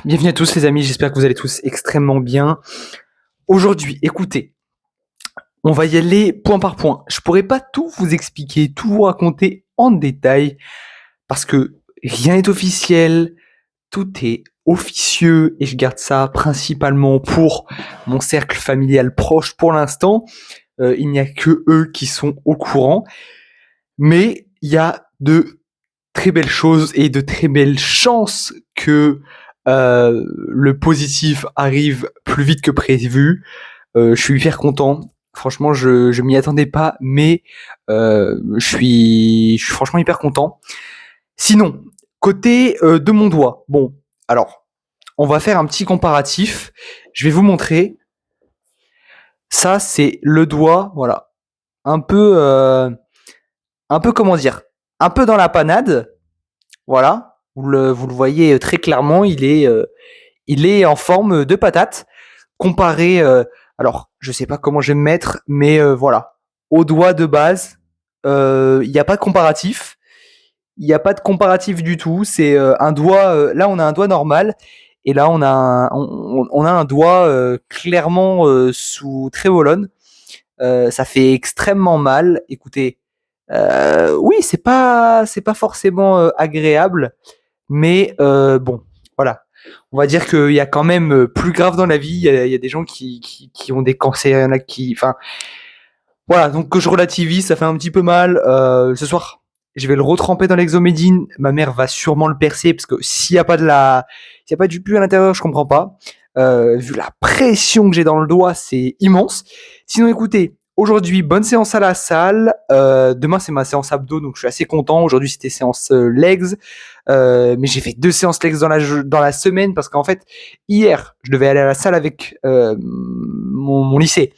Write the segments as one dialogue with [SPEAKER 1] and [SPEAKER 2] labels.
[SPEAKER 1] Bienvenue à tous les amis, j'espère que vous allez tous extrêmement bien. Aujourd'hui, écoutez, on va y aller point par point. Je pourrais pas tout vous expliquer, tout vous raconter en détail, parce que rien n'est officiel, tout est officieux, et je garde ça principalement pour mon cercle familial proche pour l'instant. Il n'y a que eux qui sont au courant, mais il y a de très belles choses et de très belles chances que le positif arrive plus vite que prévu. Je suis hyper content. Franchement, je m'y attendais pas, mais je suis franchement hyper content. Sinon, côté de mon doigt, bon, alors, on va faire un petit comparatif. Je vais vous montrer. Ça, c'est le doigt, voilà, un peu, comment dire, un peu dans la panade, voilà. Vous le voyez très clairement, il est en forme de patate comparé. Alors, je sais pas comment je vais me mettre, mais voilà, au doigt de base, il n'y a pas de comparatif. Il n'y a pas de comparatif du tout. C'est un doigt. Là, on a un doigt normal, et là, on a un doigt clairement sous Trébolone. Ça fait extrêmement mal. Écoutez, oui, c'est pas forcément agréable, mais bon, voilà. On va dire qu'il y a quand même plus grave dans la vie. Il y a des gens qui ont des cancers, il y en a qui, enfin, voilà. Donc que je relativise, ça fait un petit peu mal. Ce soir, je vais le retremper dans l'exomédine. Ma mère va sûrement le percer parce que s'il y a pas du pus à l'intérieur, je comprends pas. Vu la pression que j'ai dans le doigt, c'est immense. Sinon, écoutez, aujourd'hui, bonne séance à la salle. Demain, c'est ma séance abdos, donc je suis assez content. Aujourd'hui, c'était séance legs. Mais j'ai fait 2 séances legs dans la semaine parce qu'en fait, hier, je devais aller à la salle avec mon lycée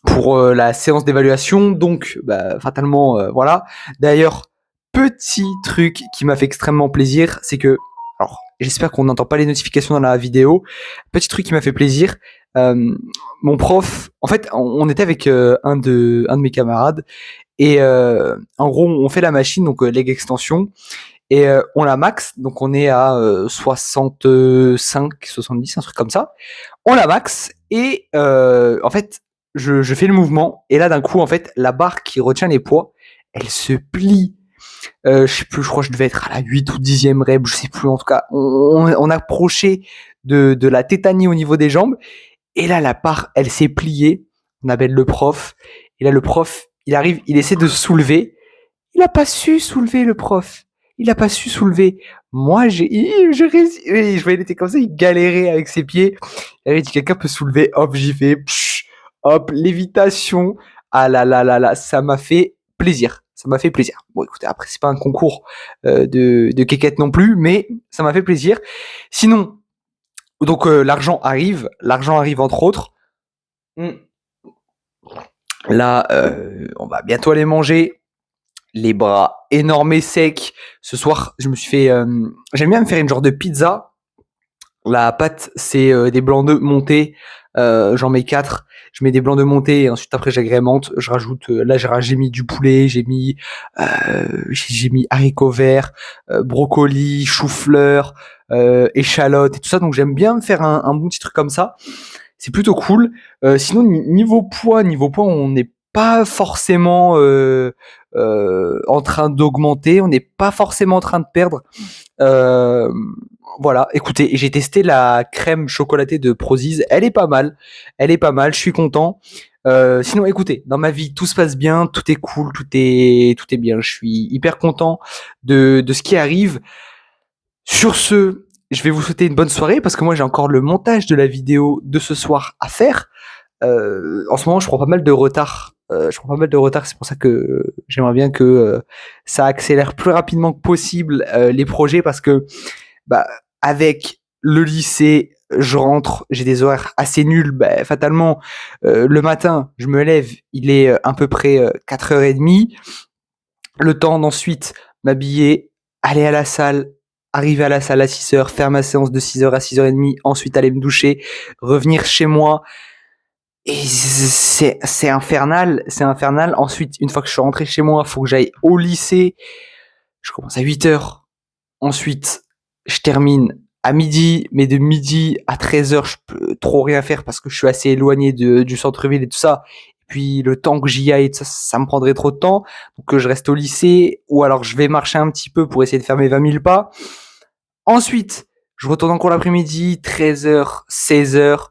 [SPEAKER 1] pour la séance d'évaluation. Donc, bah, fatalement, voilà. D'ailleurs, petit truc qui m'a fait extrêmement plaisir, c'est que, alors, j'espère qu'on n'entend pas les notifications dans la vidéo. Petit truc qui m'a fait plaisir, mon prof, en fait, on était avec un de mes camarades, et en gros, on fait la machine, donc leg extension, et on la max, donc on est à 65, 70, un truc comme ça. On la max, et en fait, je fais le mouvement, et là d'un coup, en fait, la barre qui retient les poids, elle se plie. Je sais plus, je crois que je devais être à la 8 ou 10e rep, je sais plus, en tout cas, on approchait de la tétanie au niveau des jambes, et là la barre, elle s'est pliée. On appelle le prof, et là le prof, il arrive, il essaie de se soulever, il a pas su soulever, le prof. Il a pas su soulever. Moi, je voyais, il était comme ça, il galérait avec ses pieds. Il avait dit, quelqu'un peut soulever, hop, j'y fais, hop, lévitation. Ah là là là là, ça m'a fait plaisir. Ça m'a fait plaisir. Bon, écoutez, après, c'est pas un concours de quéquette non plus, mais ça m'a fait plaisir. Sinon, donc l'argent arrive entre autres. Là, on va bientôt aller manger. Les bras énormes et secs. Ce soir, je me suis fait. J'aime bien me faire une genre de pizza. La pâte, c'est des blancs d'œufs montés. J'en mets 4. Je mets des blancs d'œufs montés et ensuite après j'agrémente. Je rajoute. Là, j'ai mis du poulet. J'ai mis haricots verts, brocoli, chou-fleur, échalotes et tout ça. Donc j'aime bien me faire un bon petit truc comme ça. C'est plutôt cool. Sinon, niveau poids, on n'est pas forcément en train d'augmenter, on n'est pas forcément en train de perdre. Euh, voilà, écoutez, j'ai testé la crème chocolatée de Prozis, elle est pas mal, je suis content. Sinon, écoutez, dans ma vie, tout se passe bien, tout est cool, tout est bien. Je suis hyper content de ce qui arrive. Sur ce, je vais vous souhaiter une bonne soirée parce que moi j'ai encore le montage de la vidéo de ce soir à faire. En ce moment, je prends pas mal de retard. C'est pour ça que j'aimerais bien que ça accélère plus rapidement que possible les projets parce que bah, avec le lycée, je rentre, j'ai des horaires assez nuls. Bah, fatalement, le matin, je me lève, il est à peu près 4h30. Le temps d'ensuite m'habiller, aller à la salle, arriver à la salle à 6h, faire ma séance de 6h à 6h30, ensuite aller me doucher, revenir chez moi. Et c'est infernal, c'est infernal. Ensuite, une fois que je suis rentré chez moi, il faut que j'aille au lycée. Je commence à 8h. Ensuite, je termine à midi, mais de midi à 13h, je peux trop rien faire parce que je suis assez éloigné du centre-ville et tout ça. Puis le temps que j'y aille, ça me prendrait trop de temps. Donc je reste au lycée, ou alors je vais marcher un petit peu pour essayer de faire mes 20 000 pas. Ensuite, je retourne en cours l'après-midi, 13h, 16h.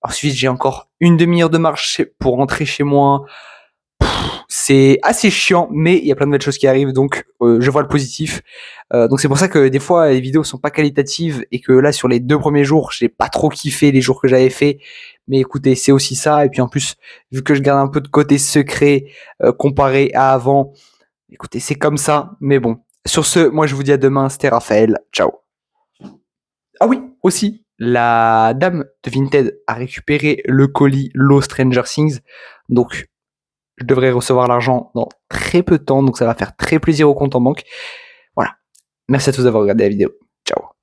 [SPEAKER 1] Ensuite, j'ai encore une demi-heure de marche pour rentrer chez moi. C'est assez chiant, mais il y a plein de belles choses qui arrivent, donc je vois le positif. Donc c'est pour ça que des fois les vidéos sont pas qualitatives et que là sur les 2 premiers jours, j'ai pas trop kiffé les jours que j'avais fait. Mais écoutez, c'est aussi ça. Et puis en plus, vu que je garde un peu de côté secret comparé à avant, écoutez, c'est comme ça. Mais bon, sur ce, moi je vous dis à demain. C'était Raphaël. Ciao. Ah oui, aussi, la dame de Vinted a récupéré le colis Low Stranger Things. Donc je devrais recevoir l'argent dans très peu de temps, donc ça va faire très plaisir au compte en banque. Voilà. Merci à tous d'avoir regardé la vidéo. Ciao.